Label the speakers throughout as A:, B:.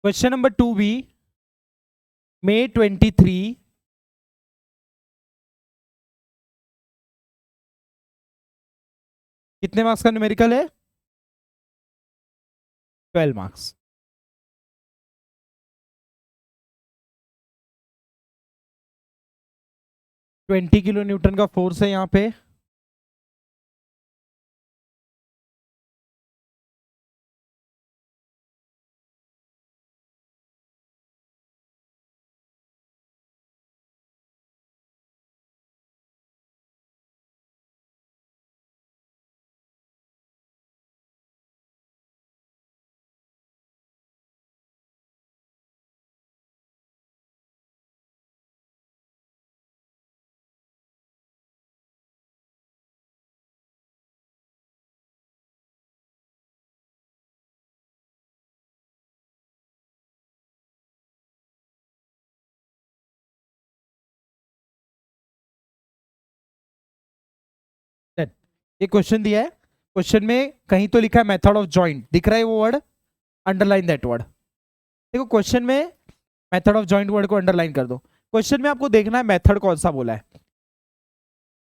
A: Question number 2B, May 23, कितने marks का numerical है? 12 मार्क्स। ट्वेंटी किलो न्यूटन का फोर्स है यहाँ पे। ये क्वेश्चन दिया है, क्वेश्चन में कहीं तो लिखा है मेथड ऑफ जॉइंट, दिख रहा है वो वर्ड? Underline that word. देखो क्वेश्चन में मेथड ऑफ जॉइंट वर्ड को अंडरलाइन कर दो। क्वेश्चन में आपको देखना है मेथड कौन सा बोला है।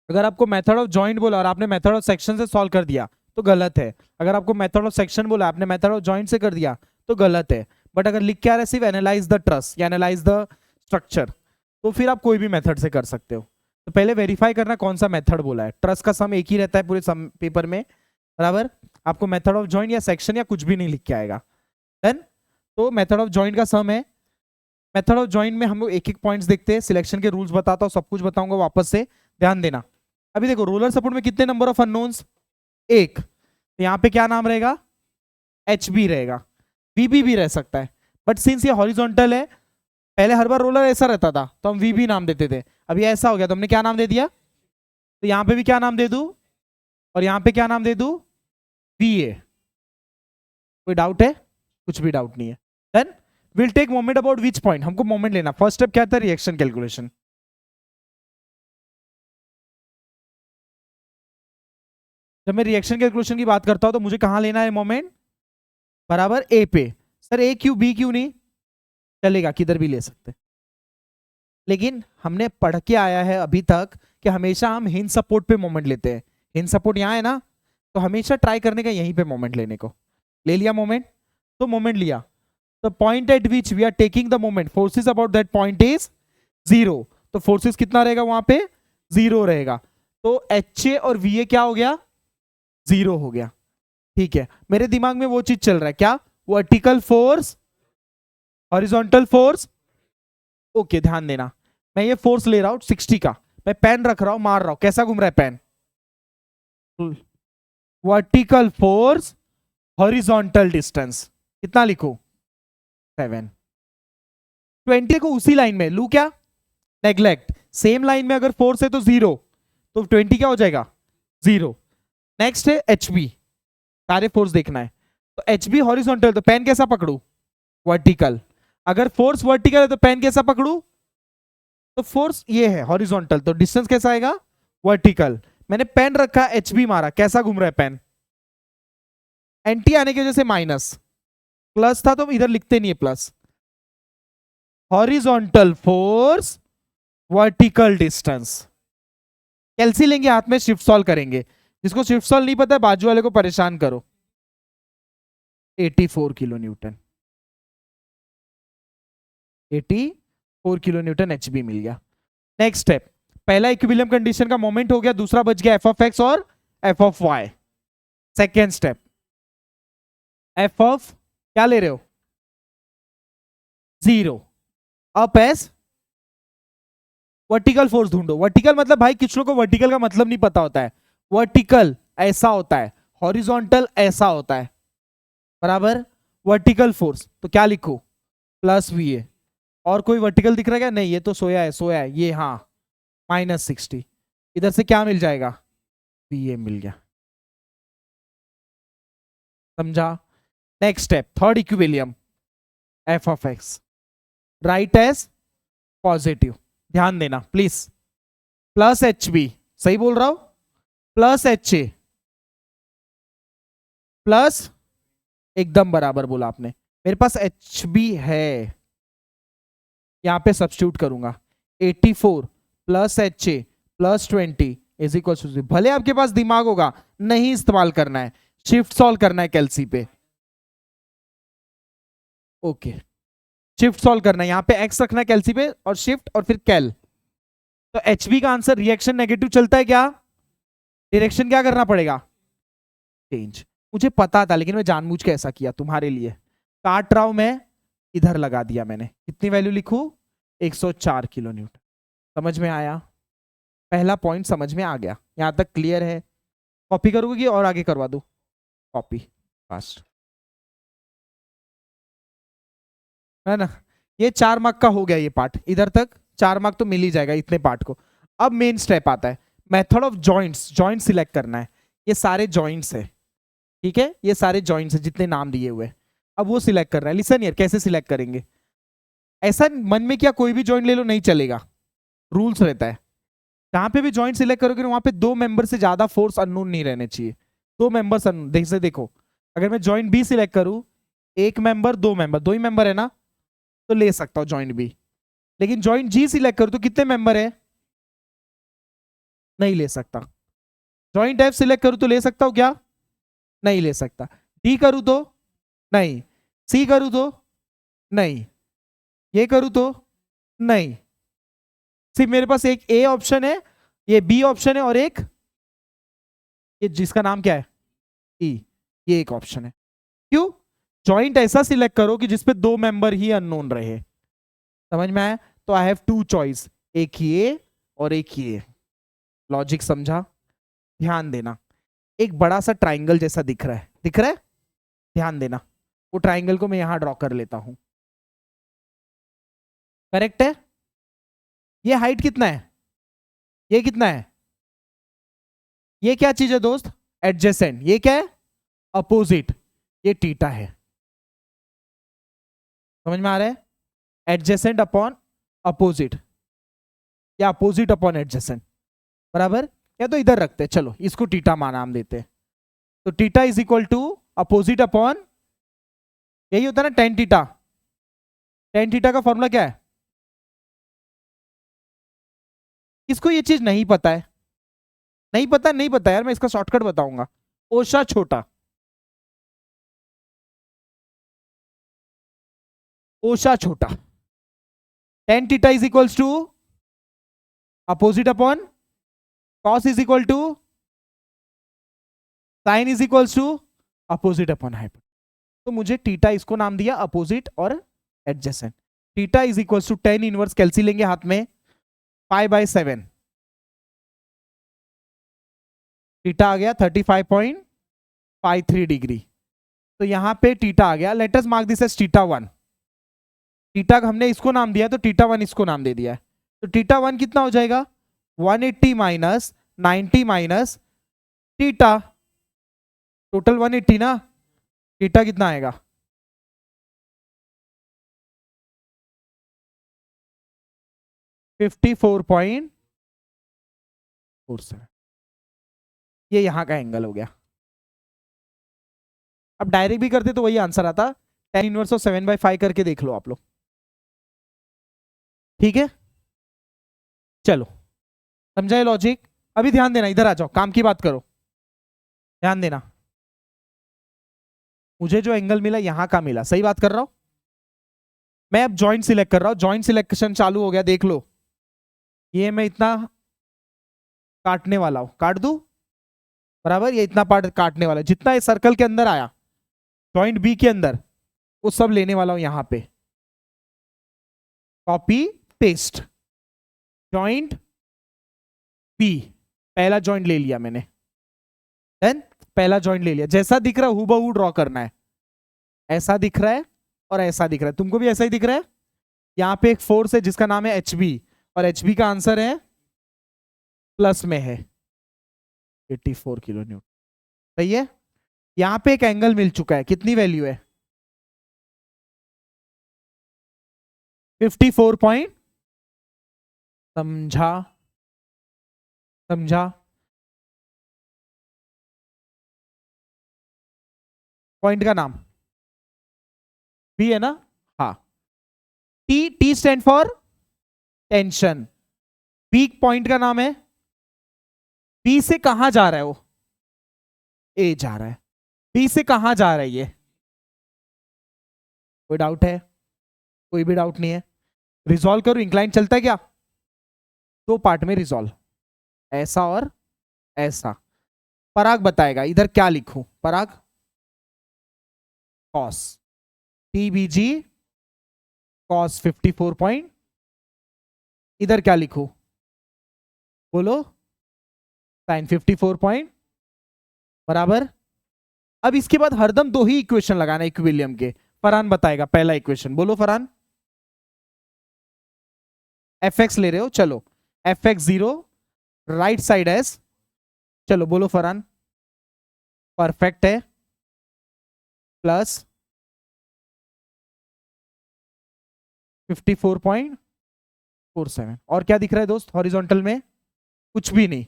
A: अगर आपको मेथड ऑफ जॉइंट बोला और आपने मेथड ऑफ सेक्शन से सॉल्व कर दिया तो गलत है। अगर आपको मेथड ऑफ सेक्शन बोला आपने मेथड ऑफ जॉइंट से कर दिया तो गलत है। बट अगर लिख के आ रहा है सिर्फ एनालाइज द ट्रस या एनालाइज द स्ट्रक्चर, तो फिर आप कोई भी मेथड से कर सकते हो। तो पहले वेरीफाई करना कौन सा मेथड बोला है। ट्रस का सम एक ही रहता है पूरे सम पेपर में, बराबर। आपको मेथड ऑफ जॉइंट या सेक्शन या कुछ भी नहीं लिख के आएगा। देन तो मेथड ऑफ जॉइंट का सम है। मेथड ऑफ जॉइंट में हम लोग एक एक पॉइंट्स देखते हैं, सिलेक्शन के रूल्स बताता हूँ, सब कुछ बताऊंगा वापस से, ध्यान देना। अभी देखो रोलर सपोर्ट में कितने नंबर ऑफ अननोन्स? एक। तो यहाँ पे क्या नाम रहेगा? एच बी रहेगा, वीबी भी रह सकता है। बट सिंस ये हॉरिजॉन्टल है, पहले हर बार रोलर ऐसा रहता था तो हम वीबी नाम देते थे, अभी ऐसा हो गया तो हमने क्या नाम दे दिया? तो यहाँ पे भी क्या नाम दे दूं और यहाँ पे क्या नाम दे दूं? V A. कोई डाउट है? कुछ भी डाउट नहीं है। Then will take moment about which point, हमको मोमेंट लेना। फर्स्ट स्टेप क्या था? Reaction calculation. जब मैं रिएक्शन कैलकुलेशन की बात करता हूं तो मुझे कहां लेना है मोमेंट? बराबर ए पे। सर ए क्यों बी क्यों नहीं? चलेगा, किधर भी ले सकते, लेकिन हमने पढ़ के आया है अभी तक कि हमेशा हम हिंज सपोर्ट पे मोमेंट लेते हैं। हिंज सपोर्ट यहाँ है ना, तो हमेशा ट्राई करने का यहीं पे मोमेंट लेने को। ले लिया मोमेंट, तो मोमेंट लिया, तो point at which we are taking the moment, forces about that point is zero. तो फोर्सेस कितना रहेगा वहां पे? जीरो रहेगा। तो एच ए और वी ए क्या हो गया? जीरो हो गया। ठीक है, मेरे दिमाग में वो चीज चल रहा है क्या? Vertical force, horizontal force. Okay, ध्यान देना, मैं ये फोर्स ले रहा हूं 60 का, मैं पेन रख रहा हूं, मार रहा हूं, कैसा घूम रहा है pen? Vertical force, horizontal distance कितना लिखो? 7। 20 को उसी लाइन में लू क्या? नेग्लेक्ट। सेम लाइन में अगर फोर्स है तो जीरो, तो 20 क्या हो जाएगा? जीरो। नेक्स्ट है एच बी, सारे फोर्स देखना है। तो एच बी हॉरिजॉन्टल, तो पेन कैसा पकड़ू? वर्टिकल। अगर फोर्स वर्टिकल है तो पेन कैसा पकड़ू? तो फोर्स ये है हॉरिजॉन्टल, तो डिस्टेंस कैसा आएगा? वर्टिकल। मैंने पेन रखा, एच बी मारा, कैसा घूम रहा है पेन? एंटी आने की वजह से माइनस, प्लस था तो इधर लिखते नहीं है plus. Horizontal force, vertical distance. Calci लेंगे हाथ में, शिफ्ट सॉल्व करेंगे। जिसको शिफ्ट सॉल्व नहीं पता है बाजू वाले को परेशान करो। 84 kilo newton, 84 kilo newton H B मिल गया। नेक्स्ट स्टेप, पहला इक्विलिब्रियम कंडीशन का मोमेंट हो गया, दूसरा बच गया एफ ऑफ एक्स और F of Y. Second step, F of क्या ले रहे हो? जीरो। अप एस वर्टिकल फोर्स ढूंढो। वर्टिकल मतलब भाई कुछ लोगों को वर्टिकल का मतलब नहीं पता होता है। वर्टिकल ऐसा होता है, हॉरिजॉन्टल ऐसा होता है, बराबर। वर्टिकल फोर्स तो क्या लिखो? Plus V A. और कोई वर्टिकल दिख रहा है क्या? नहीं, ये तो सोया है, सोया है ये, हाँ, -60। इधर से क्या मिल जाएगा? वी ए मिल गया, समझा? Next step, third equilibrium, F of X right as positive. ध्यान देना प्लीज, प्लस एच बी, सही बोल रहा हूं, प्लस एच ए प्लस, एकदम बराबर बोला आपने, मेरे पास एच बी है, यहां पे सब्स्टिट्यूट करूंगा 84 plus H A plus 20 is equal to, भले आपके पास दिमाग होगा, नहीं इस्तेमाल करना है, शिफ्ट सॉल्व करना है कैलसी पे। ओके, शिफ्ट सॉल्व करना है, यहां पे एक्स रखना है कैलसी पे और शिफ्ट और फिर कैल। तो एच बी का आंसर रिएक्शन नेगेटिव चलता है क्या, डायरेक्शन क्या करना पड़ेगा, चेंज। मुझे पता था लेकिन मैं जानबूझ के ऐसा किया तुम्हारे लिए, काट रहा हूं मैं, इधर लगा दिया मैंने, कितनी वैल्यू लिखूं, 104 किलो न्यूटन। समझ में आया, पहला पॉइंट समझ में आ गया, यहां तक क्लियर है। कॉपी करोगे कि और आगे करवा दो, कॉपी फास्ट, है ना। ये 4 मार्क का हो गया ये पार्ट, इधर तक 4 मार्क तो मिल ही जाएगा इतने पार्ट को। अब मेन स्टेप आता है, method of joints, joint select करना है। ये सारे जॉइंट्स है, ठीक है, ये सारे जॉइंट्स है जितने नाम दिए हुए, अब वो सिलेक्ट करना है। लिसन यार, कैसे सिलेक्ट करेंगे, ऐसा मन में क्या कोई भी जॉइंट ले लो नहीं चलेगा, रूल्स रहता है। जहां पे भी जॉइंट सिलेक्ट करोगे वहां पे 2 मेंबर से ज्यादा फोर्स अननोन नहीं रहने चाहिए, 2 मेंबर्स अननोन। देखो अगर मैं जॉइंट बी सिलेक्ट करूं, एक मेंबर 2 मेंबर, 2 ही मेंबर है ना, तो ले सकता हूं जॉइंट बी। लेकिन जॉइंट जी सिलेक्ट करूं तो कितने मेंबर है, नहीं ले सकता। जॉइंट एफ सिलेक्ट करूं तो ले सकता हूं क्या, नहीं ले सकता। डी करूं तो नहीं, सी करूं तो नहीं, ये करूं तो नहीं, सिर्फ मेरे पास एक ए ऑप्शन है, ये बी ऑप्शन है और एक ये जिसका नाम क्या है ई, ये एक ऑप्शन है। क्यों, जॉइंट ऐसा सिलेक्ट करो कि जिसपे 2 मेंबर ही अननोन रहे। समझ में आया, तो आई हैव 2 चॉइस, एक ये और एक ये। लॉजिक समझा, ध्यान देना। एक बड़ा सा ट्राइंगल जैसा दिख रहा है, दिख रहा है, ध्यान देना। वो ट्राइंगल को मैं यहां ड्रॉ कर लेता हूं, करेक्ट है। ये हाइट कितना है, ये कितना है, ये क्या चीज है दोस्त, एडजेसेंट। ये क्या है, अपोजिट, ये थीटा है। समझ में आ रहा है, एडजेसेंट अपॉन अपोजिट, या अपोजिट अपॉन एडजेसेंट, बराबर। या तो इधर रखते हैं, चलो इसको थीटा नाम देते हैं। तो theta is equal to opposite upon, यही होता है ना टेन थीटा। टेन थीटा का फॉर्मूला क्या है, किसको ये चीज नहीं पता है, नहीं पता, नहीं पता यार, मैं इसका शॉर्टकट बताऊंगा, ओशा छोटा, ओशा छोटा। Tan theta is equals to opposite upon cos is equal to sine is equals to opposite upon hypotenuse. तो मुझे थीटा इसको नाम दिया अपोजिट और adjacent. Theta is equals to tan inverse, calci लेंगे हाथ में, पाई बाय 7, थीटा आ गया 35.53 डिग्री। तो यहां पे थीटा आ गया, let us mark this as theta 1। Theta हमने इसको नाम दिया तो थीटा 1 इसको नाम दे दिया है। तो थीटा 1 कितना हो जाएगा, 180 माइनस 90 माइनस थीटा, टोटल 180 ना, थीटा कितना आएगा, 54.47। ये यहां का एंगल हो गया। अब डायरेक्ट भी करते तो वही आंसर आता, टेन इनवर्स ऑफ 7/5 करके देख लो आप लोग, ठीक है। चलो, समझाए लॉजिक। अभी ध्यान देना, इधर आ जाओ, काम की बात करो, ध्यान देना। मुझे जो एंगल मिला यहां का मिला, सही बात कर रहा हूं मैं। अब जॉइंट सिलेक्ट कर रहा हूं, जॉइंट सिलेक्शन चालू हो गया, देख लो। ये मैं इतना काटने वाला हूं, काट दूं, बराबर, ये इतना पार्ट काटने वाला है, जितना इस सर्कल के अंदर आया जॉइंट बी के अंदर, वो सब लेने वाला हूं यहां पे, कॉपी पेस्ट, जॉइंट बी, पहला जॉइंट ले लिया मैंने, देन पहला जॉइंट ले लिया, जैसा दिख रहा है हूबहू ड्रॉ करना है। ऐसा दिख रहा है और ऐसा दिख रहा है, तुमको भी ऐसा ही दिख रहा है। यहाँ पे एक फोर्स है जिसका नाम है एच बी, और एच बी का आंसर है प्लस में है 84 किलो न्यूटन, सही है। यहाँ पे एक एंगल मिल चुका है, कितनी वैल्यू है, 54 पॉइंट, समझा, समझा, पॉइंट का नाम बी है ना, हाँ। T, T stand for tension. B point का नाम है। बी से कहां जा रहा है वो, ए जा रहा है। बी से कहां जा रहा है ये, कोई डाउट है? कोई भी डाउट नहीं है। रिजॉल्व करो, इंक्लाइन चलता है क्या? दो पार्ट में रिजॉल्व, ऐसा और ऐसा। पराग बताएगा इधर क्या लिखूं, पराग। कॉस टीबीजी कॉस 54 पॉइंट, इधर क्या लिखूं बोलो, साइन 54 पॉइंट बराबर। अब इसके बाद हरदम दो ही इक्वेशन लगाना इक्विलिब्रियम के। फरहान बताएगा पहला इक्वेशन, बोलो फरहान। एफ एक्स ले रहे हो, चलो F x 0 right side S, चलो बोलो फरहान। परफेक्ट है, प्लस 54.47। और क्या दिख रहा है दोस्त हॉरिजॉन्टल में, कुछ भी नहीं,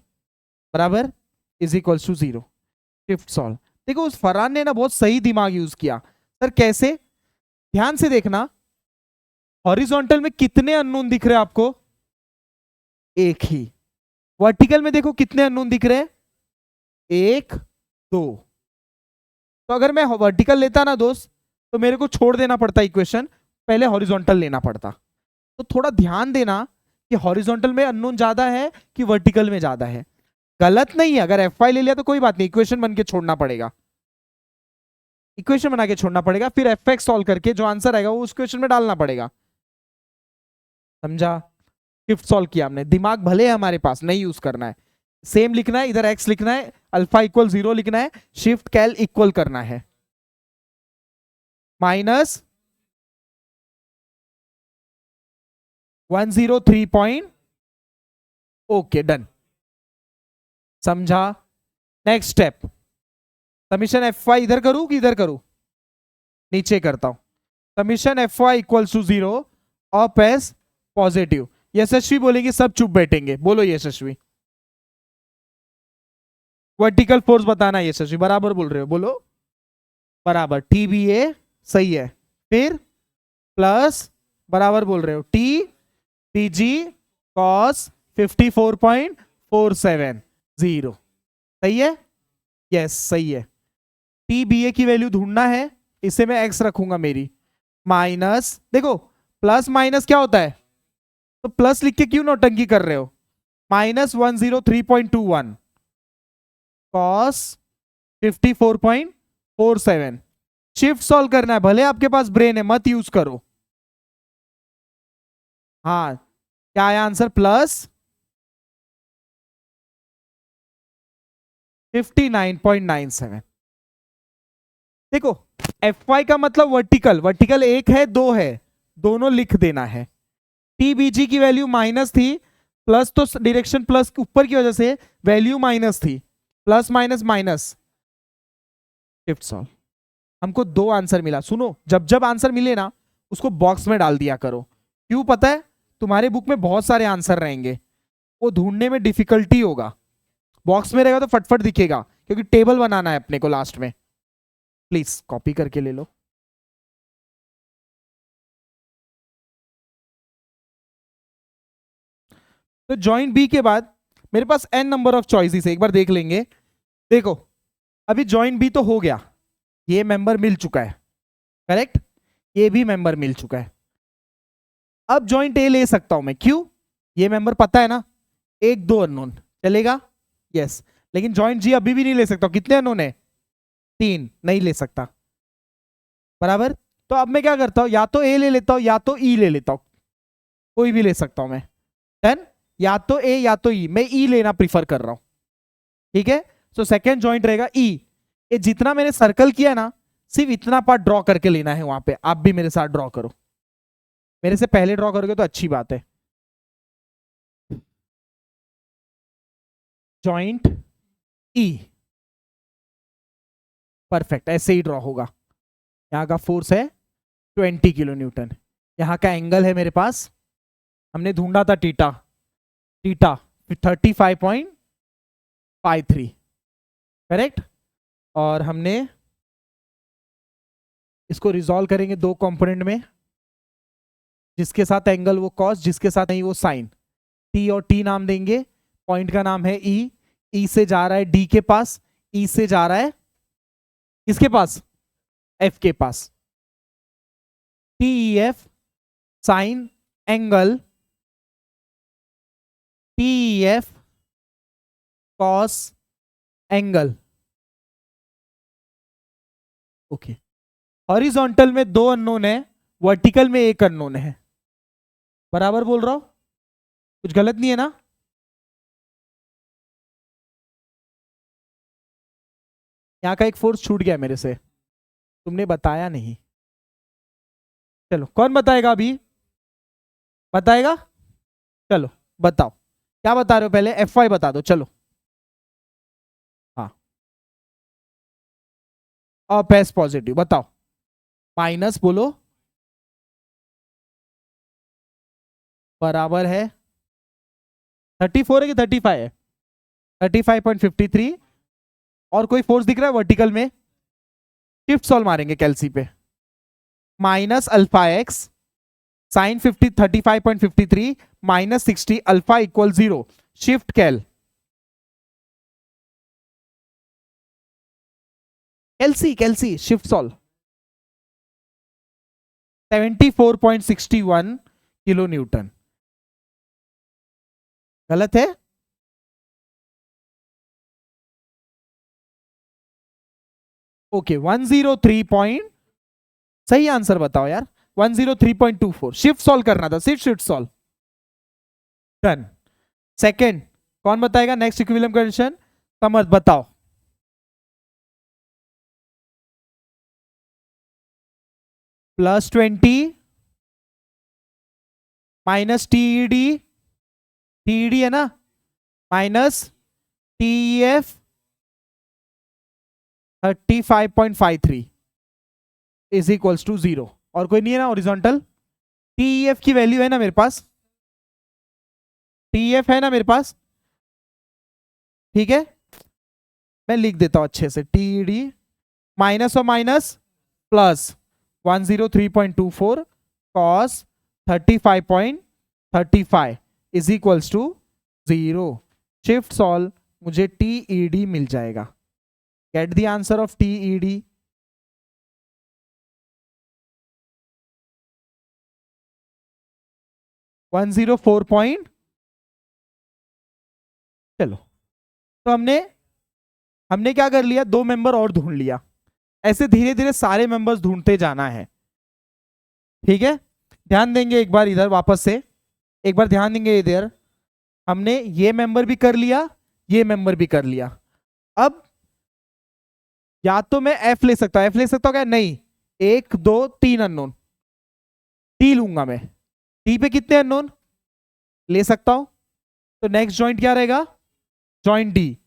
A: बराबर is equals to 0। Shift solve. देखो उस फरहान ने ना बहुत सही दिमाग यूज किया। सर कैसे, ध्यान से देखना, हॉरिजॉन्टल में कितने अननोन दिख रहे हैं आपको, एक ही। वर्टिकल में देखो कितने अननोन दिख रहे हैं, एक दो। तो अगर मैं वर्टिकल लेता ना दोस्त, तो मेरे को छोड़ देना पड़ता इक्वेशन, पहले हॉरिजॉन्टल लेना पड़ता। तो थोड़ा ध्यान देना कि हॉरिजॉन्टल में अननोन ज्यादा है कि वर्टिकल में ज्यादा है। गलत नहीं है, अगर एफ वाई ले लिया तो कोई बात नहीं, इक्वेशन बन के छोड़ना पड़ेगा, इक्वेशन बना के छोड़ना पड़ेगा, फिर एफ एक्स सॉल्व करके जो आंसर आएगा वो उस क्वेश्चन में डालना पड़ेगा, समझा? शिफ्ट सॉल्व किया हमने, दिमाग भले है हमारे पास, नहीं यूज करना है। सेम लिखना है, इधर एक्स लिखना है, अल्फा इक्वल 0 लिखना है, शिफ्ट कैल इक्वल करना है, माइनस 103 पॉइंट, ओके डन, समझा? Next step, summation F Y इधर करूं कि इधर करूं, नीचे करता हूं। Summation F Y equals to 0 of S positive. Yashasvi बोलेगी, सब चुप बैठेंगे, बोलो यशस्वी। वर्टिकल फोर्स बताना है यशस्वी, बराबर बोल रहे हो, बोलो बराबर। टी बी ए सही है, फिर प्लस बराबर बोल रहे हो टी पी जी कॉस 54.47 0, सही है? यस सही है। टी बी ए की वैल्यू ढूंढना है, इसे मैं एक्स रखूंगा मेरी, माइनस, देखो प्लस माइनस क्या होता है, तो प्लस लिख के क्यों नौटंकी कर रहे हो, माइनस 103.21 कॉस 54.47। शिफ्ट सॉल्व करना है, भले आपके पास ब्रेन है मत यूज करो। हाँ क्या आया आंसर, प्लस 59.97। देखो एफ वाई का मतलब वर्टिकल, वर्टिकल एक है दो है, दोनों लिख देना है। टीबीजी की वैल्यू माइनस थी, प्लस तो डायरेक्शन प्लस ऊपर की वजह से वैल्यू माइनस थी, plus minus minus, shift solve. हमको दो आंसर मिला। सुनो, जब जब आंसर मिले ना उसको बॉक्स में डाल दिया करो, क्यों पता है? तुम्हारे बुक में बहुत सारे आंसर रहेंगे, वो ढूंढने में डिफिकल्टी होगा, बॉक्स में रहेगा तो फटफट दिखेगा, क्योंकि टेबल बनाना है अपने को लास्ट में। प्लीज कॉपी करके ले लो। तो जॉइंट बी के बाद मेरे पास n नंबर ऑफ चॉइसेस है, एक बार देख लेंगे। देखो अभी जॉइंट बी तो हो गया, ये मेंबर मिल चुका है, करेक्ट, ये भी मेंबर मिल चुका है। अब जॉइंट ए ले सकता हूं मैं, क्यों? ये मेंबर पता है ना, एक दो अननोन चलेगा, यस। लेकिन जॉइंट जी अभी भी नहीं ले सकता, कितने अननोन है, 3, नहीं ले सकता, बराबर। तो अब मैं क्या करता हूं, या तो ए ले लेता हूं या तो ई ले लेता हूं, कोई भी ले सकता हूं मैं, डन। या तो ए या तो ई, मैं ई लेना प्रीफर कर रहा हूं, ठीक है। सो सेकेंड जॉइंट रहेगा ई। ये जितना मैंने सर्कल किया ना, सिर्फ इतना पार्ट ड्रॉ करके लेना है वहां पे, आप भी मेरे साथ ड्रॉ करो, मेरे से पहले ड्रॉ करोगे तो अच्छी बात है। जॉइंट ई, परफेक्ट, ऐसे ही ड्रॉ होगा। यहाँ का फोर्स है 20 किलो न्यूटन, यहाँ का एंगल है मेरे पास, हमने ढूंढा था टीटा, टीटा 35.53, करेक्ट। और हमने इसको रिजॉल्व करेंगे दो कंपोनेंट में, जिसके साथ एंगल वो कॉस, जिसके साथ नहीं वो साइन। टी और टी नाम देंगे, पॉइंट का नाम है ई। ई से जा रहा है डी के पास, ई से जा रहा है किसके पास, एफ के पास। T E F sine angle T E F cos angle. Okay, horizontal में दो अननोन है, वर्टिकल में एक अननोन है। बराबर बोल रहा हूं, कुछ गलत नहीं है ना? यहां का एक फोर्स छूट गया मेरे से, तुमने बताया नहीं। चलो कौन बताएगा अभी, बताएगा? चलो बताओ, क्या बता रहे हो पहले, एफ वाई बता दो। चलो हाँ, अप एस पॉजिटिव बताओ, माइनस बोलो, बराबर है 34 है कि 35 है, 35.53। और कोई फोर्स दिख रहा है वर्टिकल में, शिफ्ट सॉल्व मारेंगे कैलसी पे, minus alpha X sine 35.53 minus 60 alpha equal 0, shift calc, calci shift solve 74.61 kilo newton. गलत है? ओके 103 पॉइंट, सही आंसर बताओ यार, 103.24। शिफ्ट सॉल्व करना था, सिर्फ शिफ्ट सॉल्व। डन। सेकेंड कौन बताएगा, नेक्स्ट इक्विलिब्रियम कंडीशन, समझ बताओ। +20 माइनस टीईडी, टीईडी है ना, माइनस टीईएफ 35.53 इज इक्वल्स टू 0। और कोई नहीं है ना हॉरिजॉन्टल? टीईएफ की वैल्यू है ना मेरे पास, टीईएफ है ना मेरे पास, ठीक है, मैं लिख देता हूं अच्छे से, टीईडी माइनस और minus plus 103.24 cos 35.35 is equals to 0। Shift solve, मुझे टीईडी मिल जाएगा। Get the answer of TED, .104। चलो तो हमने क्या कर लिया, दो मेंबर और ढूंढ लिया। ऐसे धीरे धीरे सारे मेंबर्स ढूंढते जाना है, ठीक है। ध्यान देंगे एक बार इधर वापस से, एक बार ध्यान देंगे इधर, हमने ये मेंबर भी कर लिया, ये मेंबर भी कर लिया। अब या तो मैं एफ ले सकता हूं, एफ ले सकता हूं क्या, नहीं, 1 2 3 अननोन, टी लूंगा मैं। टी पे कितने अननोन ले सकता हूं, तो नेक्स्ट जॉइंट क्या रहेगा, जॉइंट डी।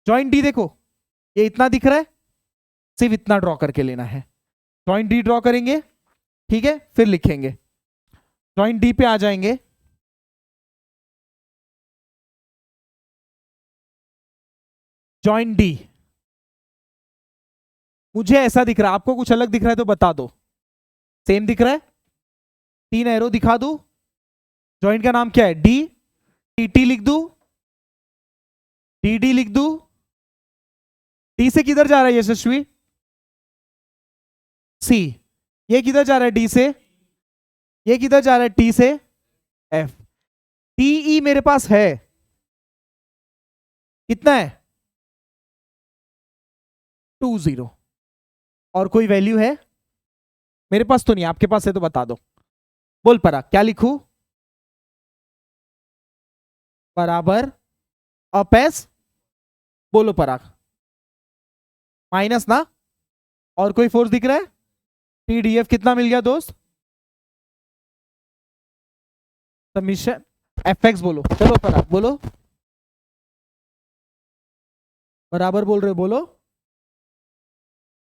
A: जॉइंट डी देखो, ये इतना दिख रहा है, सिर्फ इतना ड्रॉ करके लेना है। जॉइंट डी ड्रॉ करेंगे, ठीक है, फिर लिखेंगे। जॉइंट डी पे आ जाएंगे, जॉइंट डी मुझे ऐसा दिख रहा है, आपको कुछ अलग दिख रहा है तो बता दो। सेम दिख रहा है, 3 एरो दिखा दू, जॉइंट का नाम क्या है, डी, टी टी लिख दू, डी डी लिख दू। डी से किधर जा रहा है यशस्वी, सी। ये किधर जा रहा है, डी से, ये किधर जा रहा है, टी से, एफ। टीई मेरे पास है, कितना है, 20। और कोई वैल्यू है मेरे पास तो नहीं, आपके पास है तो बता दो। बोल परा, क्या लिखूं, बराबर अप एस, बोलो पराग, माइनस ना, और कोई फोर्स दिख रहा है, टीडीएफ कितना मिल गया दोस्त, सबमिशन एफएक्स बोलो, चलो पराग बोलो, बराबर बोल रहे हो, बोलो,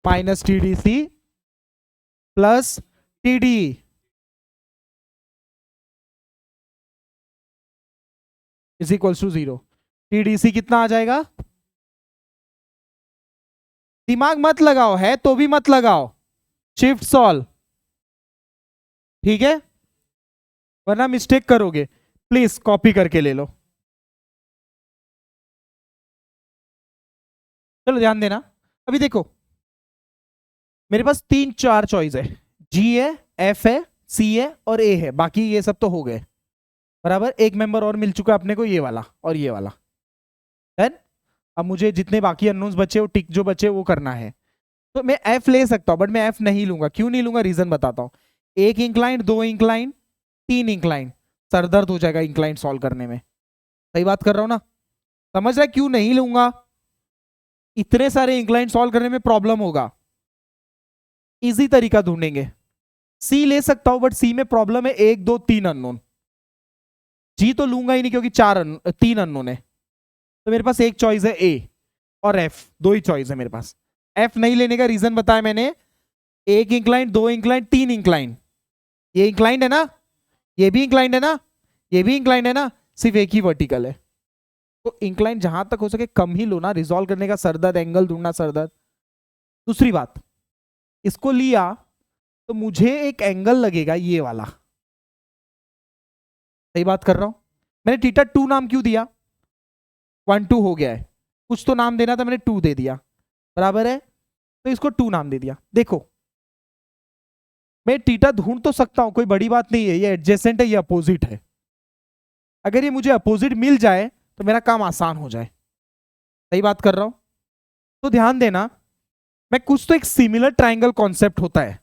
A: minus TDC plus TD is equals to 0। TDC कितना आ जाएगा, दिमाग मत लगाओ, है तो भी मत लगाओ, शिफ्ट सॉल्व, ठीक है, वरना मिस्टेक करोगे। प्लीज कॉपी करके ले लो। चलो ध्यान देना। अभी देखो मेरे पास 3-4 चॉइस है, जी है, एफ है, सी है और ए है, बाकी ये सब तो हो गए बराबर। एक मेंबर और मिल चुका है अपने को, ये वाला और ये वाला। देन अब मुझे जितने बाकी अननोन्स बचे वो टिक जो बचे वो करना है। तो मैं एफ ले सकता हूं बट मैं एफ नहीं लूंगा। क्यों नहीं लूंगा, रीजन बताता हूं। 1 इंक्लाइन, 2 इंक्लाइन, 3 इंक्लाइन, सरदर्द हो जाएगा इंक्लाइन सॉल्व करने में। सही बात कर रहा हूं ना? समझ रहा है क्यों नहीं लूंगा? इतने सारे इंक्लाइन सॉल्व करने में प्रॉब्लम होगा, इजी तरीका ढूंढेंगे। सी ले सकता हूं बट सी में प्रॉब्लम है 1 2 3 अननोन। जी तो लूंगा ही नहीं क्योंकि 3 अननोन है। तो मेरे पास एक चॉइस है ए और एफ, दो ही चॉइस है मेरे पास। एफ नहीं लेने का रीजन बताया मैंने, 1 इंक्लाइन, 2 इंक्लाइन, 3 इंक्लाइन। ये इंक्लाइंड है ना, ये भी इंक्लाइंड है ना, ये भी इंक्लाइंड है ना, सिर्फ एक ही वर्टिकल है। तो इंक्लाइन जहां तक हो सके कम ही लो ना, रिजॉल्व करने का सरदर्द, एंगल ढूंढना सरदर्द। दूसरी बात, इसको लिया तो मुझे एक एंगल लगेगा ये वाला। सही बात कर रहा हूं? मैंने थीटा 2 नाम क्यों दिया? 1 2 हो गया है, कुछ तो नाम देना था, मैंने 2 दे दिया बराबर है। तो इसको 2 नाम दे दिया। देखो मैं थीटा ढूंढ तो सकता हूं, कोई बड़ी बात नहीं है, ये एडजेसेंट है, ये अपोजिट है। अगर ये मुझे अपोजिट मिल जाए तो मेरा काम आसान हो जाए। सही बात कर रहा हूं? तो ध्यान देना, मैं कुछ तो एक सिमिलर ट्राइंगल कॉन्सेप्ट होता है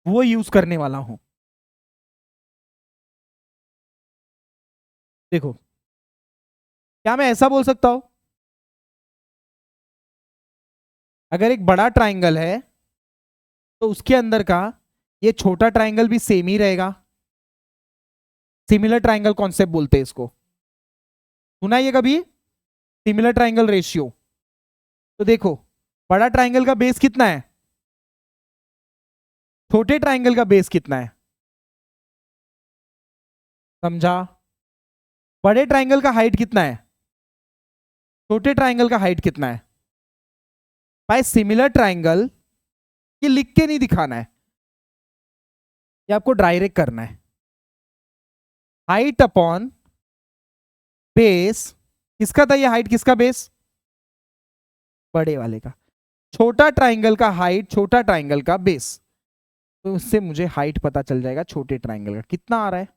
A: वो यूज करने वाला हूं। देखो क्या मैं ऐसा बोल सकता हूं, अगर एक बड़ा ट्राइंगल है तो उसके अंदर का ये छोटा ट्राइंगल भी सेम ही रहेगा। सिमिलर ट्राइंगल कॉन्सेप्ट बोलते हैं इसको, सुना है ये कभी? Similar triangle ratio. तो देखो बड़ा ट्राइंगल का बेस कितना है, छोटे ट्राइंगल का बेस कितना है, समझा? बड़े ट्राइंगल का हाइट कितना है, छोटे ट्राइंगल का हाइट कितना है। बाय सिमिलर ट्राइंगल, ये लिख के नहीं दिखाना है, ये आपको डायरेक्ट करना है। हाइट अपॉन बेस, किसका था ये हाइट, किसका बेस? बड़े वाले का। छोटा ट्राइंगल का हाइट, छोटा ट्राइंगल का बेस। तो उससे मुझे हाइट पता चल जाएगा छोटे ट्राइंगल का कितना आ रहा है।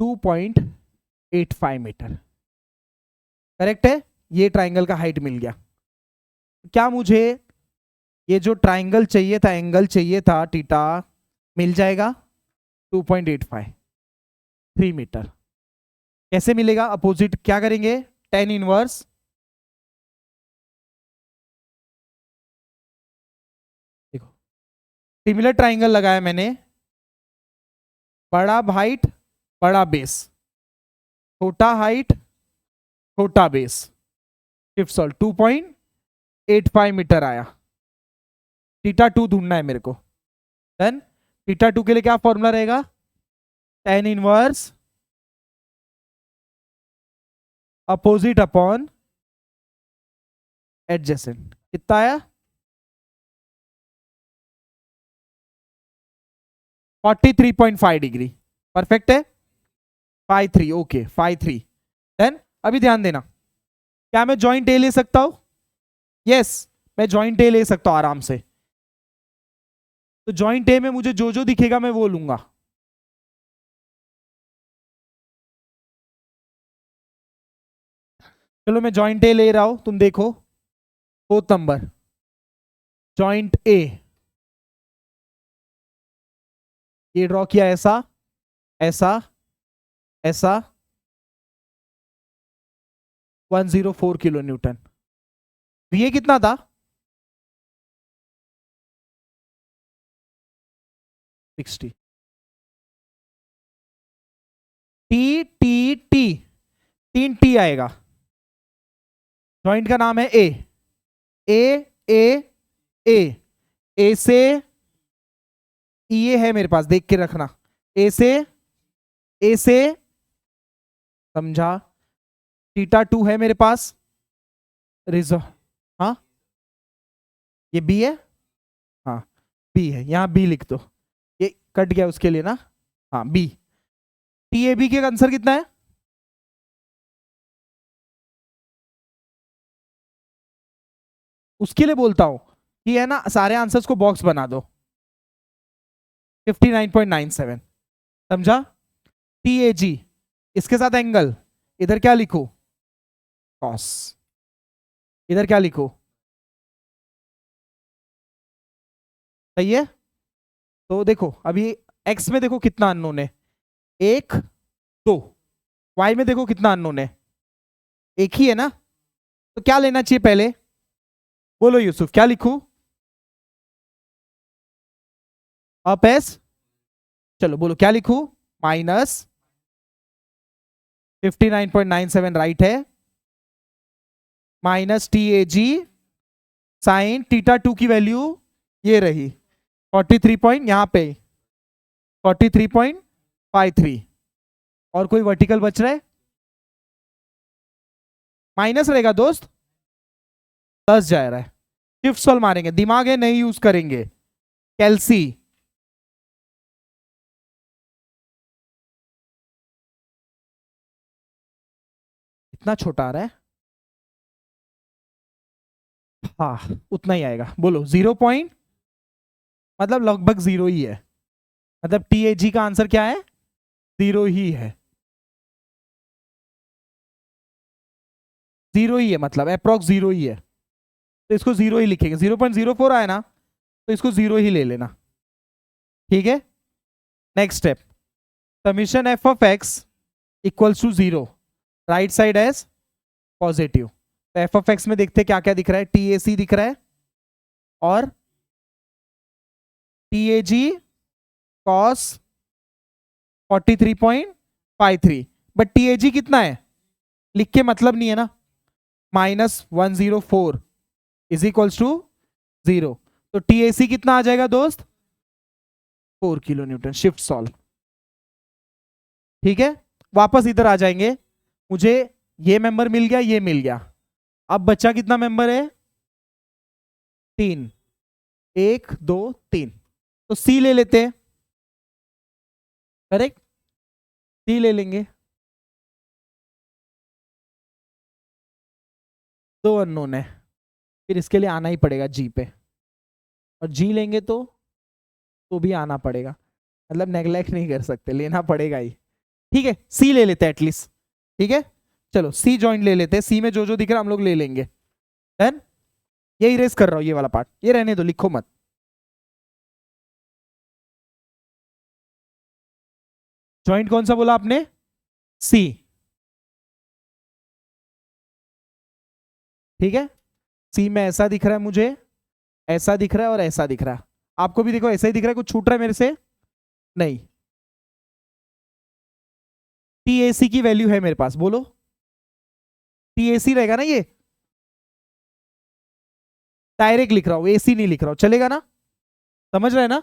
A: टू 2.85 मीटर करेक्ट है। ये ट्राइंगल का हाइट मिल गया। क्या मुझे ये जो ट्राइंगल चाहिए था, एंगल चाहिए था थीटा, मिल जाएगा 2.85 3 मीटर। कैसे मिलेगा? अपोजिट क्या करेंगे, tan इनवर्स देखो, सिमिलर ट्राइंगल लगाया मैंने, बड़ा हाइट बड़ा बेस, छोटा हाइट छोटा बेस, शिफ्ट सॉल्व 2.85 मीटर आया। थीटा 2 ढूंढना है मेरे को। देन थीटा 2 के लिए क्या फॉर्मूला रहेगा, tan inverse opposite upon adjacent. कितना आया? 43.5 डिग्री। परफेक्ट है। 5 3 ओके 5 3। देन अभी ध्यान देना, क्या मैं जॉइंट ए ले सकता हूं? यस मैं जॉइंट ए ले सकता हूं आराम से। तो जॉइंट ए में मुझे जो जो दिखेगा मैं वो लूंगा। चलो मैं जॉइंट ए ले रहा हूं, तुम देखो 4 नंबर जॉइंट ए, ये ड्रॉ किया ऐसा ऐसा ऐसा, 104 किलो न्यूटन। ये कितना था? 60। टी टी टी, 3 टी आएगा। जॉइंट का नाम है ए, ए ए ए, ए से ये है मेरे पास, देख के रखना। ए से समझा, θ2 है मेरे पास रिजर्व। हाँ ये बी है, हाँ बी है, यहां बी लिख दो, ये कट गया उसके लिए ना, हाँ बी। टी ए बी के आंसर कितना है? उसके लिए बोलता हूं कि है ना, सारे आंसर्स को बॉक्स बना दो। 59.97 समझा। टी ए जी इसके साथ एंगल, इधर क्या लिखो? कॉस। इधर क्या लिखो? सही है। तो देखो अभी एक्स में देखो कितना अननोन है, एक दो। वाई में देखो कितना अननोन है, एक ही है ना। तो क्या लेना चाहिए पहले? बोलो यूसुफ, क्या लिखूं? अप एस, चलो बोलो क्या लिखूं? माइनस 59.97 राइट है, minus T A G sine θ2 की वैल्यू ये रही 43 पॉइंट, यहां पे 43.53। और कोई वर्टिकल बच रहा है? माइनस रहेगा दोस्त, 10 जा रहा है। शिफ्ट सॉल्व मारेंगे, दिमाग है नहीं यूज करेंगे। कैल्सी, इतना छोटा आ रहा है, हाँ उतना ही आएगा। बोलो 0 पॉइंट, मतलब लगभग जीरो ही है, मतलब टी ए जी का आंसर क्या है? जीरो ही है, जीरो ही है, मतलब अप्रोक्स जीरो ही है। तो इसको जीरो ही लिखेंगे, 0.04 आया ना, तो इसको जीरो ही ले लेना। ठीक है। Next step, summation F of X equals to zero, right side as positive. तो एफ ऑफ एक्स में देखते क्या क्या दिख रहा है, टी ए सी दिख रहा है और T A G cos 43.53, but T A G कितना है लिख के मतलब नहीं है ना, -104 इज इक्वल्स टू 0। तो टी ए सी कितना आ जाएगा दोस्त? 4 किलो न्यूटन। Shift solve. ठीक है, वापस इधर आ जाएंगे, मुझे ये मेंबर मिल गया, ये मिल गया। अब बच्चा कितना मेंबर है? 3, 1 2 3। तो सी ले लेते हैं, करेक्ट, सी ले लेंगे। दो अननोन है, फिर इसके लिए आना ही पड़ेगा जी पे, और जी लेंगे तो भी आना पड़ेगा, मतलब नेग्लेक्ट नहीं कर सकते, लेना पड़ेगा ही। ठीक है, सी ले लेते हैं एटलीस्ट। ठीक है, चलो सी जॉइंट ले लेते हैं, सी में जो जो दिख रहा है हम लोग ले लेंगे। डन। ये इरेज कर रहा हूं, ये वाला पार्ट ये रहने दो, लिखो मत। जॉइंट कौन सा बोला आपने? सी। ठीक है, सी में ऐसा दिख रहा है मुझे, ऐसा दिख रहा है और ऐसा दिख रहा है। आपको भी देखो ऐसा ही दिख रहा है, कुछ छूट रहा है मेरे से? नहीं। टी ए सी की वैल्यू है मेरे पास, बोलो। टी ए सी रहेगा ना, ये डायरेक्ट लिख रहा हूं, एसी नहीं लिख रहा हूं, चलेगा ना? समझ रहे हैं ना?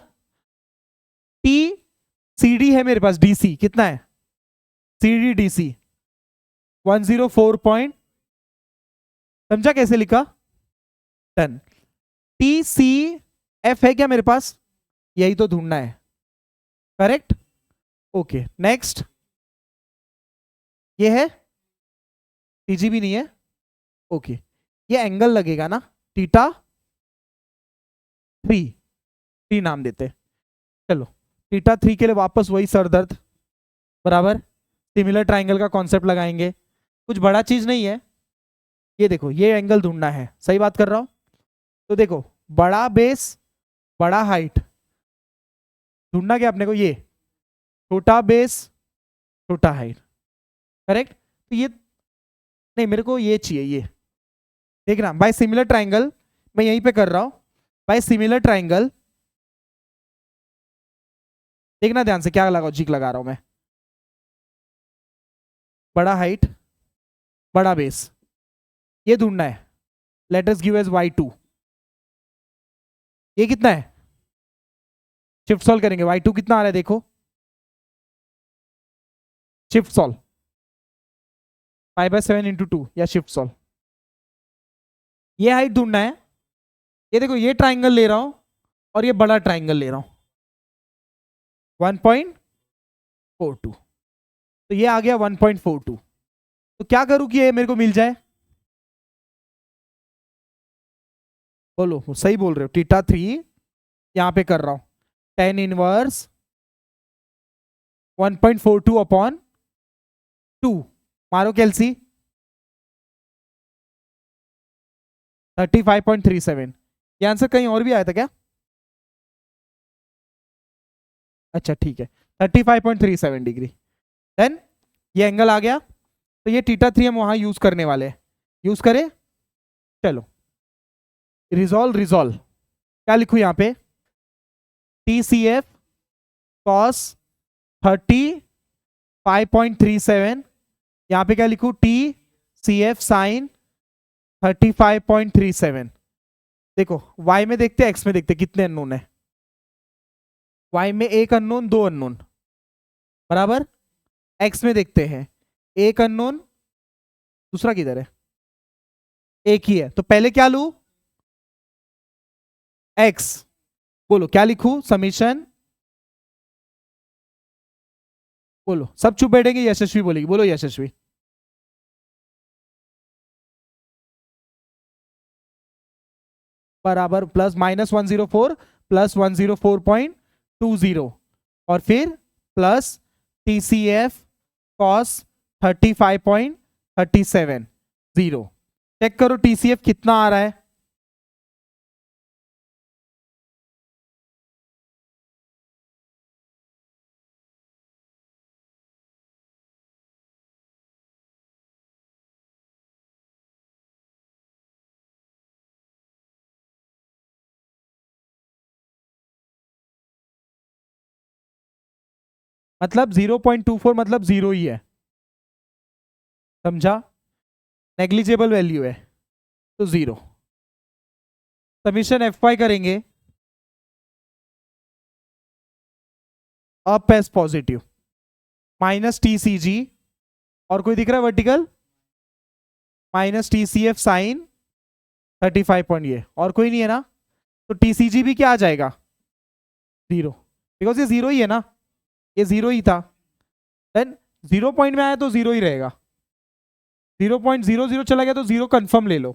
A: टी सी डी है मेरे पास, डीसी कितना है? C D D C 104 point, समझा कैसे लिखा? डन। टी सी एफ है क्या मेरे पास? यही तो ढूंढना है, करेक्ट। ओके नेक्स्ट, ये है टीजी भी नहीं है। ओके, ये एंगल लगेगा ना, थीटा 3, टी नाम देते। चलो θ3 के लिए वापस वही सरदर्द, बराबर सिमिलर ट्राइंगल का कॉन्सेप्ट लगाएंगे। कुछ बड़ा चीज नहीं है, ये देखो ये एंगल ढूंढना है, सही बात कर रहा हूं। तो देखो बड़ा बेस बड़ा हाइट ढूंढना क्या अपने को, ये छोटा बेस छोटा हाइट, करेक्ट। तो ये नहीं, मेरे को ये चाहिए, ये देखना बाय सिमिलर ट्राइंगल, मैं यहीं पे कर रहा हूं, बाय सिमिलर ट्राइंगल। देखना ध्यान से क्या लॉजिक लगा रहा हूं मैं, बड़ा हाइट बड़ा बेस, ये ढूंढना है। Let us give as y2, ये कितना है? शिफ्ट सॉल्व करेंगे, y2 कितना आ रहा है देखो, शिफ्ट सॉल्व, 5/7 इंटू 2 या शिफ्ट सॉल्व। ये हाइट ढूंढना है। ये देखो, ये ट्राइंगल ले रहा हूं और ये बड़ा ट्राइंगल ले रहा हूं, 1.42, तो ये आ गया 1.42। तो क्या करूं कि ये मेरे को मिल जाए? बोलो, सही बोल रहे हो। थीटा 3 यहां पे कर रहा हूं, tan इनवर्स 1.42 अपॉन 2, मारो कैलसी, 35.37। ये आंसर कहीं और भी आया था क्या? अच्छा ठीक है, 35.37 डिग्री। देन ये एंगल आ गया, तो ये थीटा 3 हम वहां यूज करने वाले हैं। यूज करें, चलो रिजॉल्व। रिजॉल्व क्या लिखूं यहाँ पे? TCF cos 35.37, यहाँ पे क्या लिखूं? TCF sin 35.37। देखो y में देखते x में देखते कितने अननोन है। y में एक अननोन, दो अननोन, बराबर। x में देखते हैं एक अननोन, दूसरा किधर है? एक ही है, तो पहले क्या लू? x। बोलो क्या लिखूं? समीशन। बोलो, सब चुप बैठेंगे, यशस्वी बोलेगी। बोलो यशस्वी। बराबर प्लस -104 प्लस 104.20 और फिर प्लस TCF cos 35.37 चेक करो TCF कितना आ रहा है। मतलब 0.24, मतलब जीरो ही है, समझा? नेग्लिजिबल वैल्यू है तो जीरो। समीशन FY करेंगे, up S positive, minus TCG, और कोई दिख रहा है वर्टिकल, माइनस TCF साइन 35 ये, और कोई नहीं है ना, तो TCG भी क्या आ जाएगा? जीरो, बिकॉज ये जीरो ही है ना, ये जीरो ही था। देन 0 पॉइंट में आया तो जीरो ही रहेगा, 0.00 चला गया तो जीरो कंफर्म ले लो।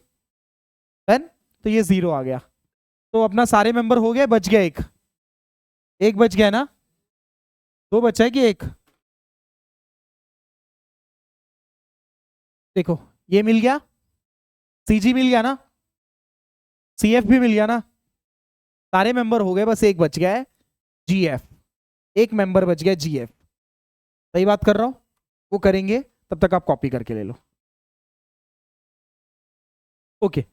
A: देन तो ये जीरो आ गया, तो अपना सारे मेंबर हो गए, बच गया एक। एक बच गया ना? दो बचा है कि एक? देखो ये मिल गया, CG मिल गया ना, CF भी मिल गया ना, सारे मेंबर हो गए, बस एक बच गया है GF। एक मेंबर बच गया GF। सही बात कर रहा हूं? वो करेंगे, तब तक आप कॉपी करके ले लो। Okay,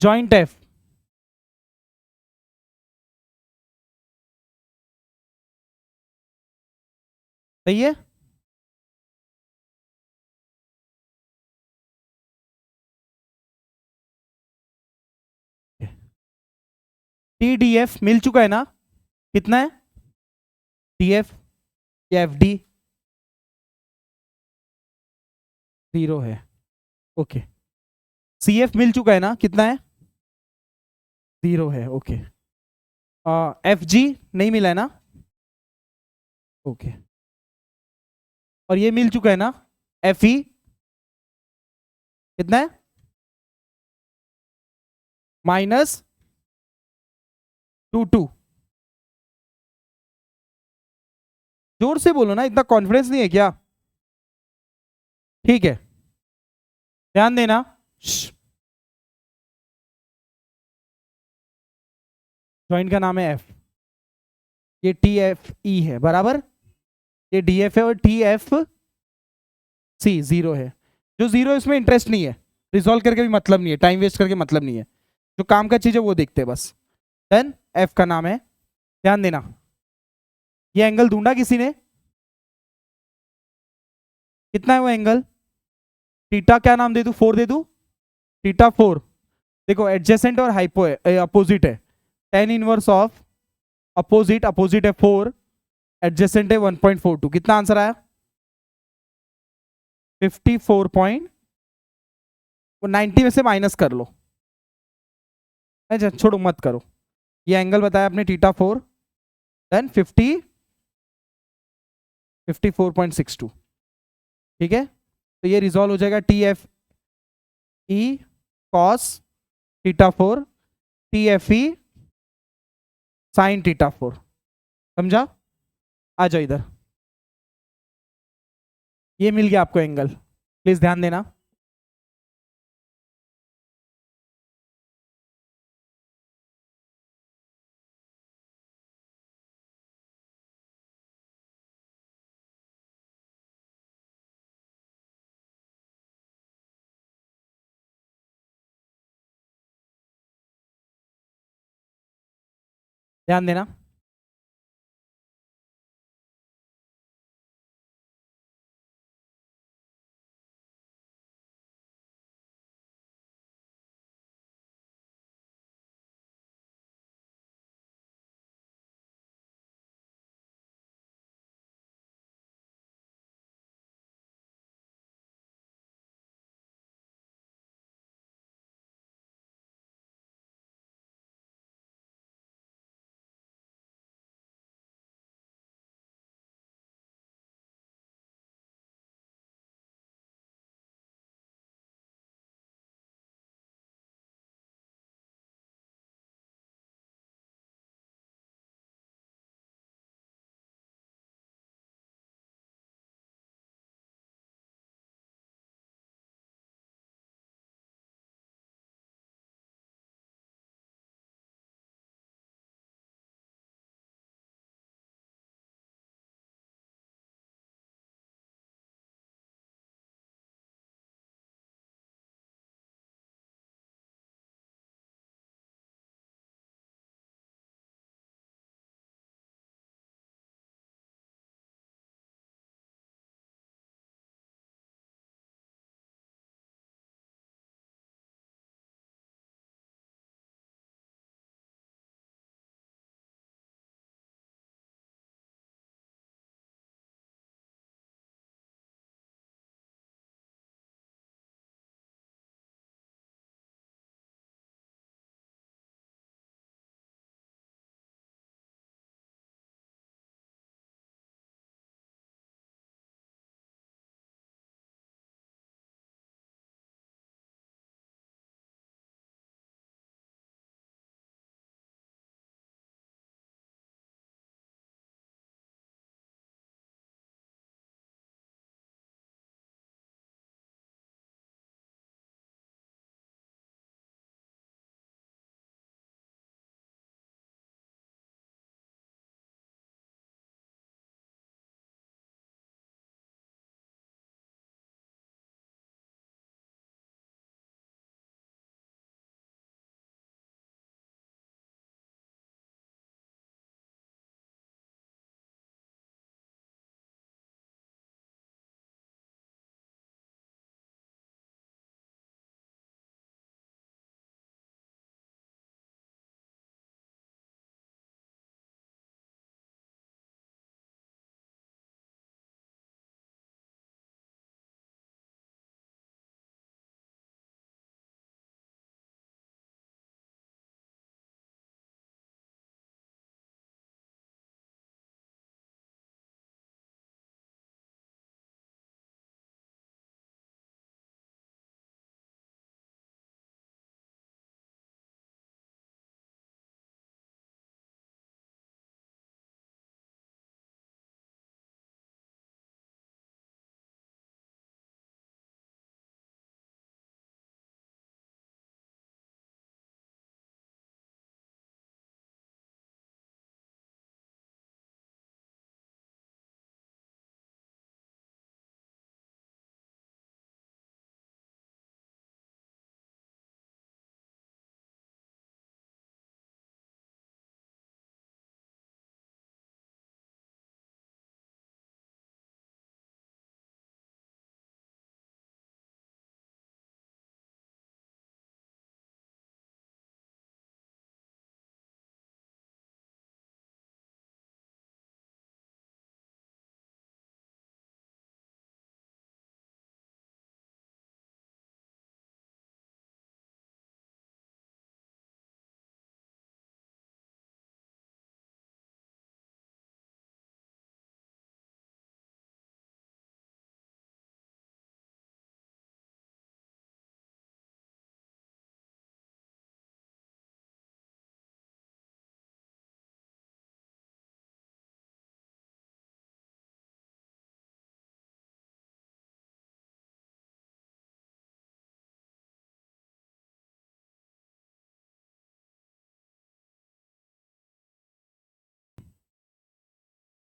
A: joint F। सही है। TDF मिल चुका है ना? कितना है TF या FD? जीरो है। ओके, CF मिल चुका है ना? कितना है? जीरो है। ओके, FG नहीं मिला है ना? ओके, और ये मिल चुका है ना? FE कितना है? -22। जोर से बोलो ना, इतना कॉन्फिडेंस नहीं है क्या? ठीक है, ध्यान देना। जॉइंट का नाम है F, ये TFE है, बराबर। ये DF है और TFC जीरो है। जो जीरो है उसमें इंटरेस्ट नहीं है, रिजॉल्व करके भी मतलब नहीं है, टाइम वेस्ट करके मतलब नहीं है, जो काम का चीज है वो देखते हैं बस। देन F का नाम है, ध्यान देना। ये एंगल ढूंढा किसी ने? कितना है वो एंगल? थीटा क्या नाम दे दूं? 4 दे दूं? थीटा 4। देखो एडजेसेंट और हाइपो है, अपोजिट है। tan inverse of opposite, opposite है 4, एडजेसेंट है 1.42। कितना आंसर आया? 90 में से माइनस कर लो। अच्छा छोड़ो मत करो, ये एंगल बताया आपने θ4, देन 54.62। ठीक है, तो ये रिजॉल्व हो जाएगा TFE cos θ4 TFE sin θ4। समझा? आ जाओ इधर, ये मिल गया आपको एंगल, प्लीज ध्यान देना। ध्यान देना।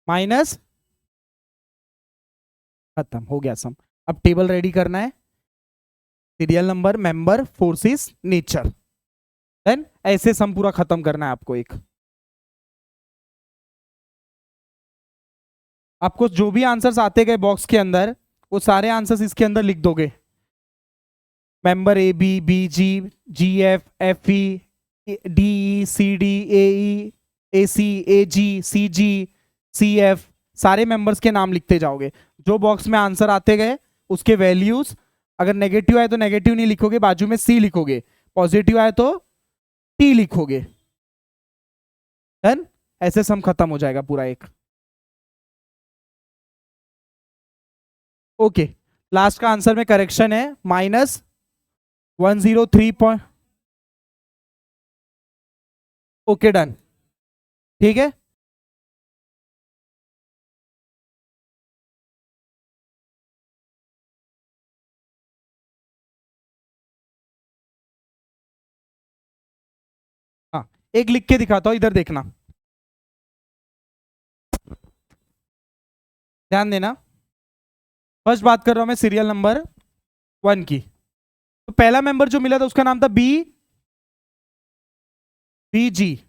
A: माइनस, खत्म हो गया सम। अब टेबल रेडी करना है, serial number, member, forces, nature, then ऐसे सम पूरा खत्म करना है आपको। एक आपको जो भी आंसर्स आते गए बॉक्स के अंदर, वो सारे आंसर्स इसके अंदर लिख दोगे। Member A B, B G, G F, F E, D E, C D, A C, A G, C G, C F, सारे मेंबर्स के नाम लिखते जाओगे। जो बॉक्स में आंसर आते गए उसके वैल्यूज, अगर नेगेटिव आए तो नेगेटिव नहीं लिखोगे, बाजू में सी लिखोगे, पॉजिटिव आए तो टी लिखोगे। डन, ऐसे सम खत्म हो जाएगा पूरा एक। ओके, लास्ट का आंसर में करेक्शन है -103 ओके डन, ठीक है। हाँ, एक लिख के दिखाता हूं, इधर देखना, ध्यान देना। फर्स्ट बात कर रहा हूं मैं सीरियल नंबर 1 की। तो पहला मेंबर जो मिला था उसका नाम था बी, बी जी।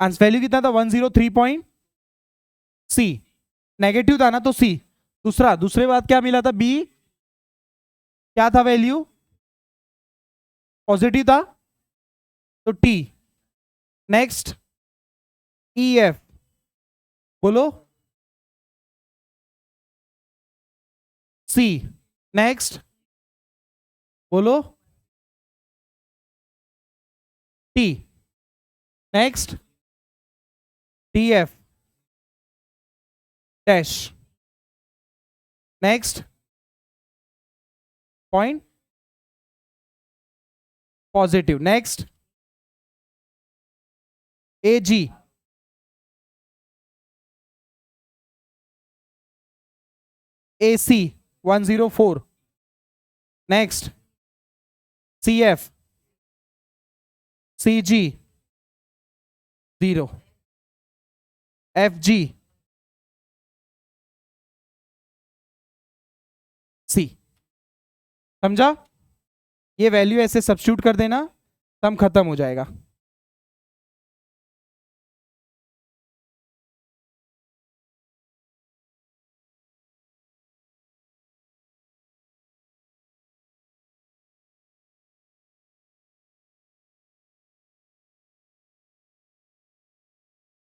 A: आंसर वैल्यू कितना था 103 सी, नेगेटिव था ना तो सी। दूसरे बात क्या मिला था, बी क्या था वैल्यू, पॉजिटिव था तो टी। नेक्स्ट ई एफ, बोलो सी। नेक्स्ट बोलो T. Next T F dash. Next point positive. Next A G, A C 104। Next C F, C G 0, F G C. समझा? ये वैल्यू ऐसे substitute कर देना, सम खत्म हो जाएगा।